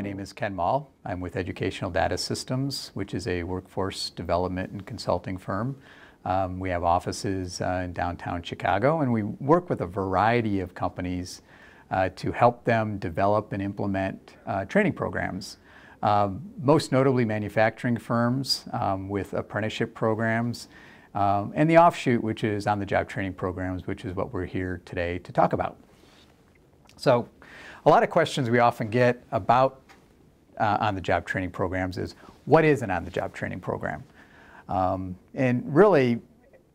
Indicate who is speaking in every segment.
Speaker 1: My name is Ken Mall. I'm with Educational Data Systems, which is a workforce development and consulting firm. We have offices in downtown Chicago, and we work with a variety of companies to help them develop and implement training programs. Most notably manufacturing firms with apprenticeship programs, and the offshoot, which is on-the-job training programs, which is what we're here today to talk about. So a lot of questions we often get about on-the-job training programs is, what is an on-the-job training program? And really,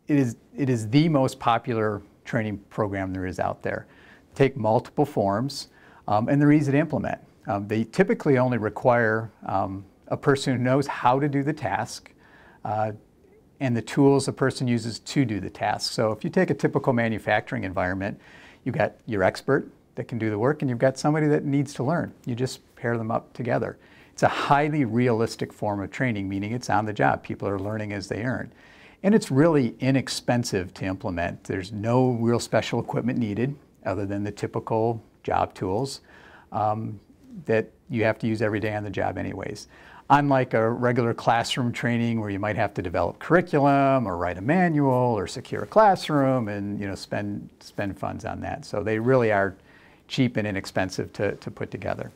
Speaker 1: it is the most popular training program there is out there. Take multiple forms, and they're easy to implement. They typically only require a person who knows how to do the task and the tools the person uses to do the task. So if you take a typical manufacturing environment, you've got your expert that can do the work, and you've got somebody that needs to learn. You just pair them up together. It's a highly realistic form of training, meaning it's on the job. People are learning as they earn. And it's really inexpensive to implement. There's no real special equipment needed other than the typical job tools that you have to use every day on the job anyways. Unlike a regular classroom training where you might have to develop curriculum or write a manual or secure a classroom and spend funds on that. So they really are cheap and inexpensive to put together.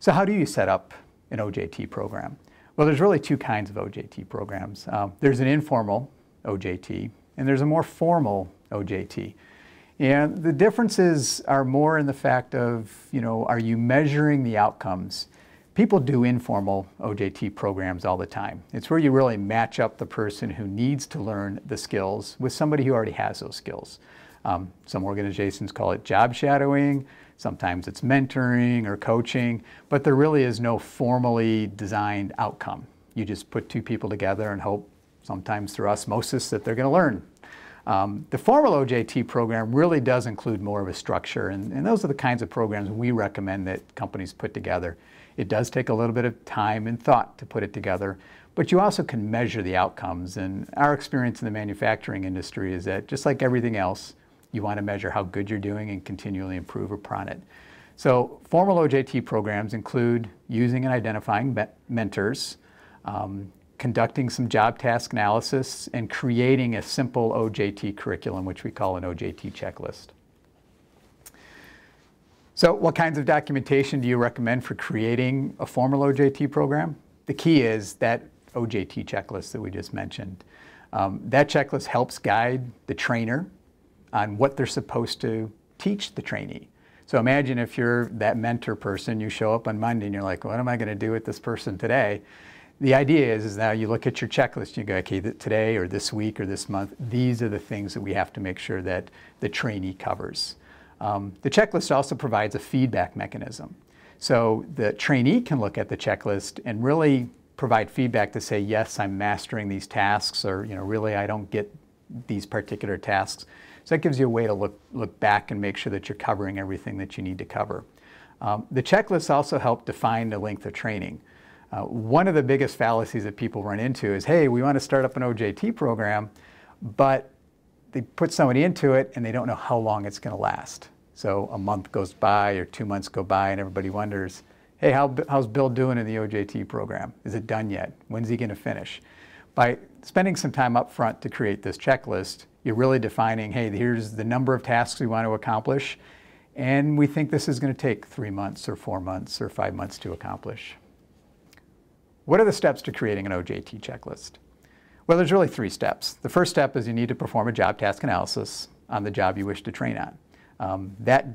Speaker 1: So how do you set up an OJT program? Well, there's really two kinds of OJT programs. There's an informal OJT, and there's a more formal OJT. And the differences are more in the fact of, are you measuring the outcomes? People do informal OJT programs all the time. It's where you really match up the person who needs to learn the skills with somebody who already has those skills. Some organizations call it job shadowing. Sometimes it's mentoring or coaching, but there really is no formally designed outcome. You just put two people together and hope, sometimes through osmosis, that they're going to learn. The formal OJT program really does include more of a structure, and those are the kinds of programs we recommend that companies put together. It does take a little bit of time and thought to put it together, but you also can measure the outcomes. And our experience in the manufacturing industry is that, just like everything else, you want to measure how good you're doing and continually improve upon it. So formal OJT programs include using and identifying mentors, conducting some job task analysis, and creating a simple OJT curriculum, which we call an OJT checklist. So what kinds of documentation do you recommend for creating a formal OJT program? The key is that OJT checklist that we just mentioned. That checklist helps guide the trainer on what they're supposed to teach the trainee. So imagine if you're that mentor person, you show up on Monday and you're like, what am I going to do with this person today? The idea is now you look at your checklist and you go, okay, today or this week or this month, these are the things that we have to make sure that the trainee covers. The checklist also provides a feedback mechanism. So the trainee can look at the checklist and really provide feedback to say, yes, I'm mastering these tasks, or really I don't get these particular tasks. So that gives you a way to look back and make sure that you're covering everything that you need to cover. The checklists also help define the length of training. One of the biggest fallacies that people run into is, hey, we want to start up an OJT program, but they put somebody into it and they don't know how long it's going to last. So a month goes by or 2 months go by and everybody wonders, hey, how's Bill doing in the OJT program? Is it done yet? When's he going to finish? By spending some time up front to create this checklist, you're really defining, hey, here's the number of tasks we want to accomplish, and we think this is going to take 3 months or 4 months or 5 months to accomplish. What are the steps to creating an OJT checklist? Well, there's really 3 steps. The first step is you need to perform a job task analysis on the job you wish to train on. That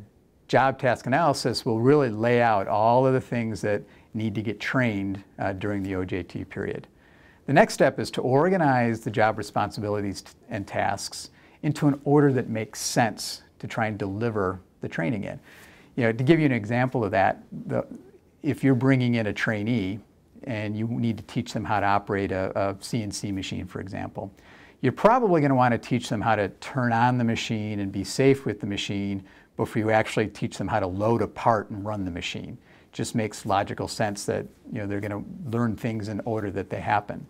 Speaker 1: job task analysis will really lay out all of the things that need to get trained during the OJT period. The next step is to organize the job responsibilities and tasks into an order that makes sense to try and deliver the training in. To give you an example of that, if you're bringing in a trainee and you need to teach them how to operate a CNC machine, for example, you're probably going to want to teach them how to turn on the machine and be safe with the machine before you actually teach them how to load a part and run the machine. Just makes logical sense that they're going to learn things in order that they happen.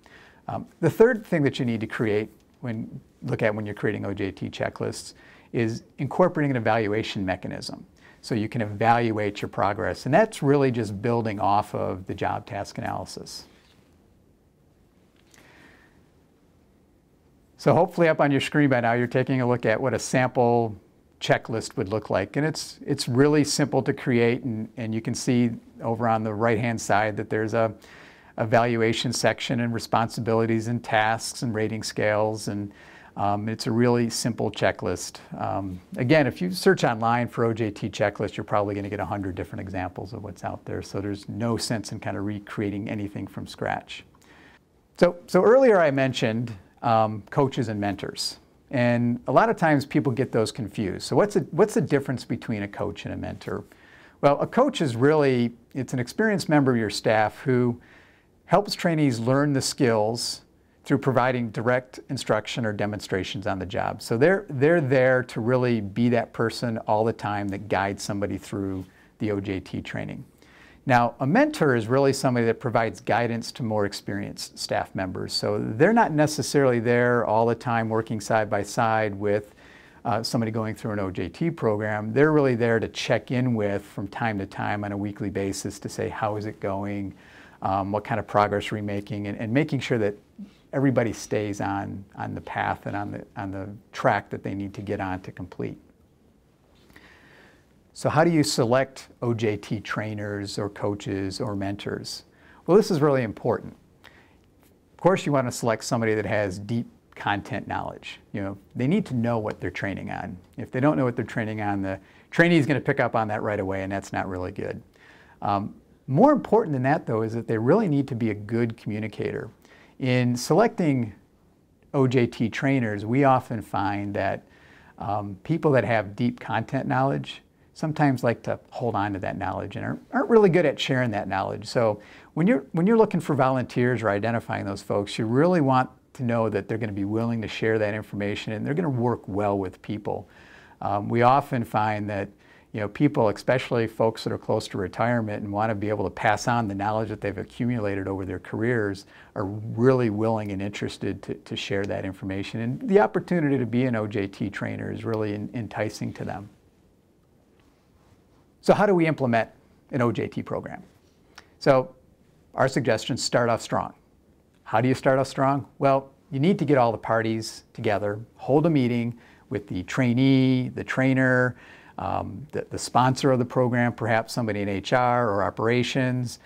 Speaker 1: The third thing that you need to create when you're creating OJT checklists is incorporating an evaluation mechanism. so you can evaluate your progress. And that's really just building off of the job task analysis. So hopefully up on your screen by now, you're taking a look at what a sample checklist would look like. And it's really simple to create, and you can see over on the right-hand side that there's a evaluation section and responsibilities and tasks and rating scales, and it's a really simple checklist. Again, if you search online for OJT checklist, you're probably going to get 100 different examples of what's out there, so there's no sense in kind of recreating anything from scratch. So earlier I mentioned coaches and mentors. And a lot of times people get those confused. So what's the difference between a coach and a mentor? Well, a coach is really, it's an experienced member of your staff who helps trainees learn the skills through providing direct instruction or demonstrations on the job. So they're there to really be that person all the time that guides somebody through the OJT training. Now, a mentor is really somebody that provides guidance to more experienced staff members. So they're not necessarily there all the time working side by side with somebody going through an OJT program. They're really there to check in with from time to time on a weekly basis to say, how is it going? What kind of progress are we making? And making sure that everybody stays on the path and on the track that they need to get on to complete. So how do you select OJT trainers or coaches or mentors? Well, this is really important. Of course, you want to select somebody that has deep content knowledge. You know, they need to know what they're training on. If they don't know what they're training on, the trainee is going to pick up on that right away, and that's not really good. More important than that, though, is that they really need to be a good communicator. In selecting OJT trainers, we often find that people that have deep content knowledge sometimes like to hold on to that knowledge and aren't really good at sharing that knowledge. So when you're looking for volunteers or identifying those folks, you really want to know that they're going to be willing to share that information and they're going to work well with people. We often find that people, especially folks that are close to retirement and want to be able to pass on the knowledge that they've accumulated over their careers, are really willing and interested to share that information. And the opportunity to be an OJT trainer is really enticing to them. So how do we implement an OJT program? So our suggestions: start off strong. How do you start off strong? Well, you need to get all the parties together, hold a meeting with the trainee, the trainer, the sponsor of the program, perhaps somebody in HR or operations.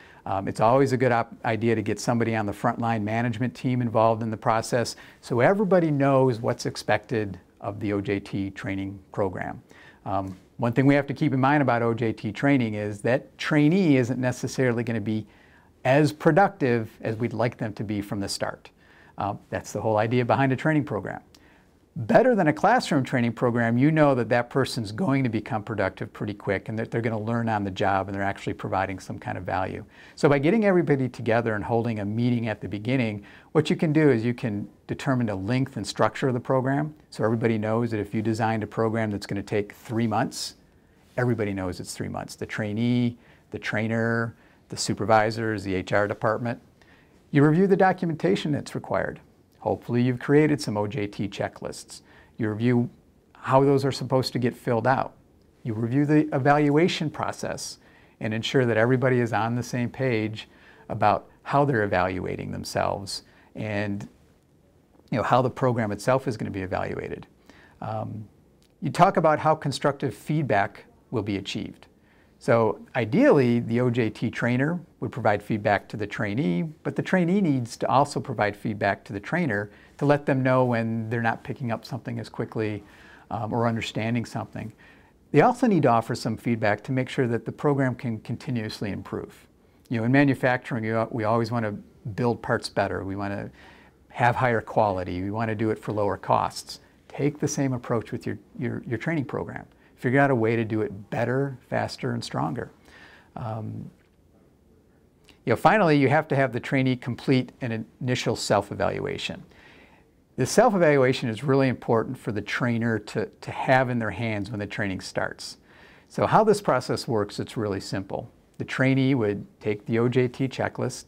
Speaker 1: It's always a good idea to get somebody on the frontline management team involved in the process so everybody knows what's expected of the OJT training program. One thing we have to keep in mind about OJT training is that trainee isn't necessarily going to be as productive as we'd like them to be from the start. That's the whole idea behind a training program. Better than a classroom training program, you know that that person's going to become productive pretty quick and that they're going to learn on the job and they're actually providing some kind of value. So by getting everybody together and holding a meeting at the beginning, what you can do is you can determine the length and structure of the program. So everybody knows that if you designed a program that's going to take 3 months, everybody knows it's 3 months. The trainee, the trainer, the supervisors, the HR department. You review the documentation that's required. Hopefully you've created some OJT checklists. You review how those are supposed to get filled out. You review the evaluation process and ensure that everybody is on the same page about how they're evaluating themselves and how the program itself is going to be evaluated. You talk about how constructive feedback will be achieved. So ideally, the OJT trainer would provide feedback to the trainee, but the trainee needs to also provide feedback to the trainer to let them know when they're not picking up something as quickly or understanding something. They also need to offer some feedback to make sure that the program can continuously improve. In manufacturing, we always want to build parts better. We want to have higher quality. We want to do it for lower costs. Take the same approach with your training program. Figure out a way to do it better, faster, and stronger. Finally, you have to have the trainee complete an initial self-evaluation. The self-evaluation is really important for the trainer to have in their hands when the training starts. So how this process works, it's really simple. The trainee would take the OJT checklist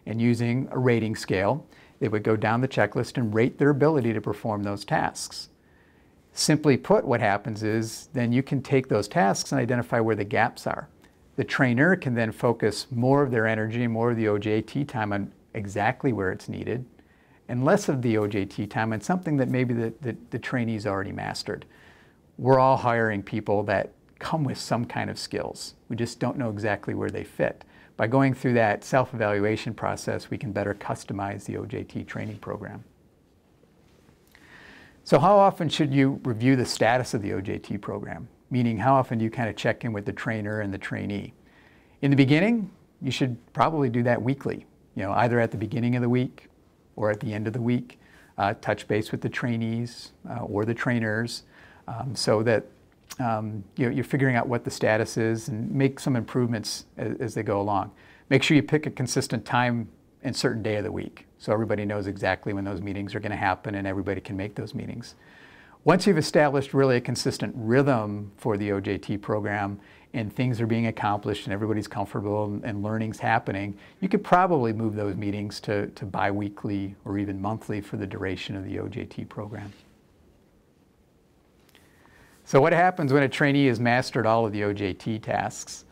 Speaker 1: and using a rating scale, they would go down the checklist and rate their ability to perform those tasks. Simply put, what happens is then you can take those tasks and identify where the gaps are. The trainer can then focus more of their energy, more of the OJT time on exactly where it's needed, and less of the OJT time on something that maybe the trainee's already mastered. We're all hiring people that come with some kind of skills. We just don't know exactly where they fit. By going through that self-evaluation process, we can better customize the OJT training program. So how often should you review the status of the OJT program? Meaning, how often do you kind of check in with the trainer and the trainee? In the beginning, you should probably do that weekly, either at the beginning of the week or at the end of the week. Touch base with the trainees or the trainers so that you're figuring out what the status is and make some improvements as they go along. Make sure you pick a consistent time and certain day of the week so everybody knows exactly when those meetings are going to happen and everybody can make those meetings. Once you've established really a consistent rhythm for the OJT program and things are being accomplished and everybody's comfortable and learning's happening, you could probably move those meetings to bi-weekly or even monthly for the duration of the OJT program. So what happens when a trainee has mastered all of the OJT tasks?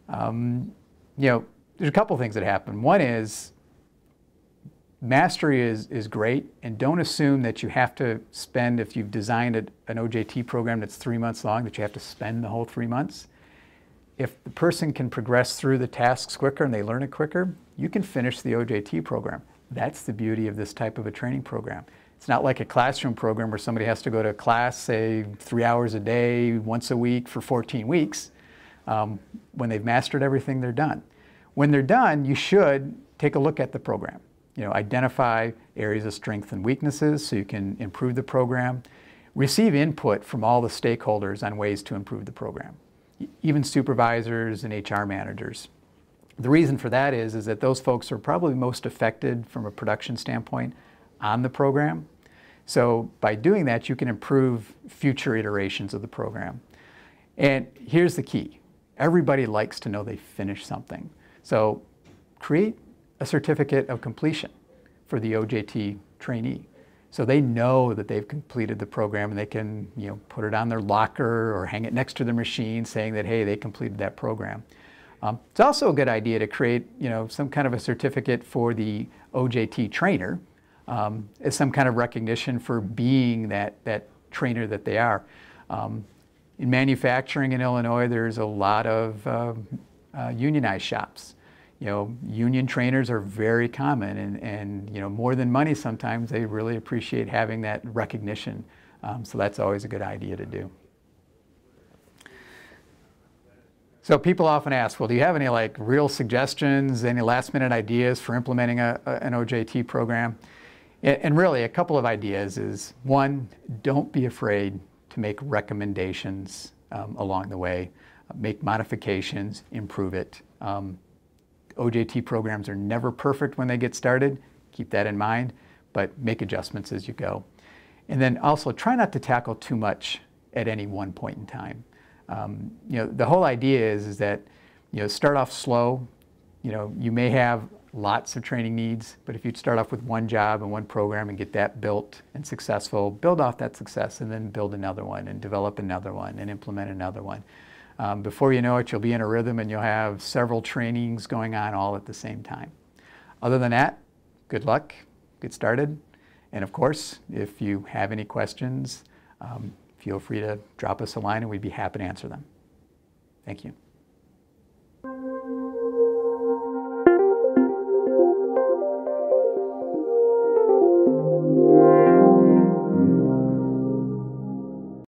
Speaker 1: There's a couple things that happen. One is mastery is great, and don't assume that you have to spend, if you've designed an OJT program that's 3 months long, that you have to spend the whole 3 months. If the person can progress through the tasks quicker and they learn it quicker, you can finish the OJT program. That's the beauty of this type of a training program. It's not like a classroom program where somebody has to go to class, say, 3 hours a day, once a week for 14 weeks. When they've mastered everything, they're done. When they're done, you should take a look at the program. Identify areas of strengths and weaknesses so you can improve the program. Receive input from all the stakeholders on ways to improve the program, even supervisors and HR managers. The reason for that is that those folks are probably most affected from a production standpoint on the program. So by doing that, you can improve future iterations of the program. And here's the key. Everybody likes to know they finished something. So create a certificate of completion for the OJT trainee. So they know that they've completed the program and they can put it on their locker or hang it next to their machine saying that, hey, they completed that program. It's also a good idea to create some kind of a certificate for the OJT trainer as some kind of recognition for being that trainer that they are. In manufacturing in Illinois, there's a lot of unionized shops. Union trainers are very common, and more than money sometimes, they really appreciate having that recognition. So that's always a good idea to do. So people often ask, well, do you have any real suggestions, any last-minute ideas for implementing an OJT program? And really, a couple of ideas is, one, don't be afraid to make recommendations along the way. Make modifications, improve it. OJT programs are never perfect when they get started. Keep that in mind, but make adjustments as you go. And then also try not to tackle too much at any one point in time. The whole idea is that start off slow. You may have lots of training needs, but if you start off with one job and one program and get that built and successful, build off that success and then build another one and develop another one and implement another one. Before you know it, you'll be in a rhythm and you'll have several trainings going on all at the same time. Other than that, good luck, get started. And of course, if you have any questions, feel free to drop us a line and we'd be happy to answer them. Thank you.